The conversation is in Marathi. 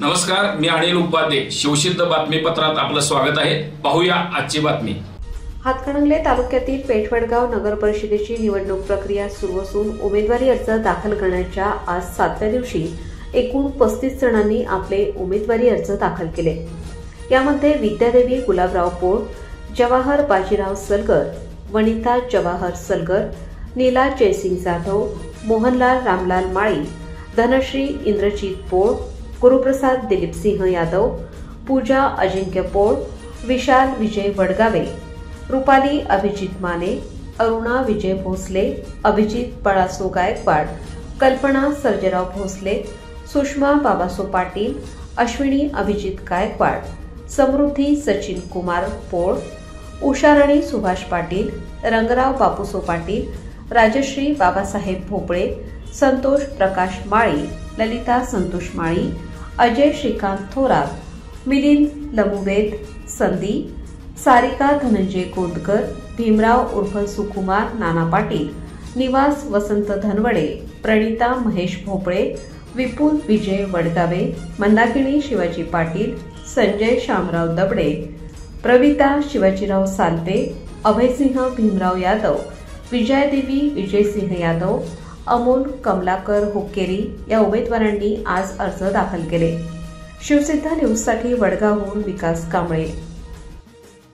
नमस्कार, मी अनिल उपाध्ये. शिवसिद्ध बातमीपत्रात आपलं स्वागत आहे. पाहूया आजची बातमी. हातकणंगले तालुक्यातील पेठवडगाव नगर परिषदेची निवडणूक प्रक्रिया सुरू असून उमेदवारी अर्ज दाखल करण्याच्या आज 7व्या दिवशी एकूण 35 जणांनी आपले उमेदवारी अर्ज दाखल केले. यामध्ये विद्यादेवी गुलाबराव पोळ, जवाहर बाजीराव सलगर, वनिता जवाहर सलगर, नीला जयसिंग जाधव, मोहनलाल रामलाल माळी, धनश्री इंद्रजीत पोळ, गुरुप्रसाद दिलीपसिंह यादव, पूजा अजिंक्य पोळ, विशाल विजय वडगावे, रुपाली अभिजित माने, अरुणा विजय भोसले, अभिजित बळासो गायकवाड, कल्पना सर्जेराव भोसले, सुषमा बाबासो पाटील, अश्विनी अभिजित गायकवाड, समृद्धी सचिन कुमार पोळ, उषाराणी सुभाष पाटील, रंगराव बापूसो पाटील, राजश्री बाबासाहेब भोपळे, संतोष प्रकाश माळी, ललिता संतोष माळी, अजय श्रीकांत थोरात, मिलिंद लमुवेद संधी, सारिका धनंजय गोंदकर, भीमराव उर्फ सुकुमार नाना पाटील, निवास वसंत धनवडे, प्रणिता महेश भोपळे, विपुल विजय वडगावे, मंदाकिनी शिवाजी पाटील, संजय शामराव दबडे, प्रविता शिवाजीराव सालवे, अभयसिंह भीमराव यादव, विजयादेवी विजयसिंह यादव, अमोल कमलाकर हुक्केरी या उमेदवारांनी आज अर्ज दाखल केले. शिवसिद्ध न्यूजसाठी वडगावहून विकास कांबळे.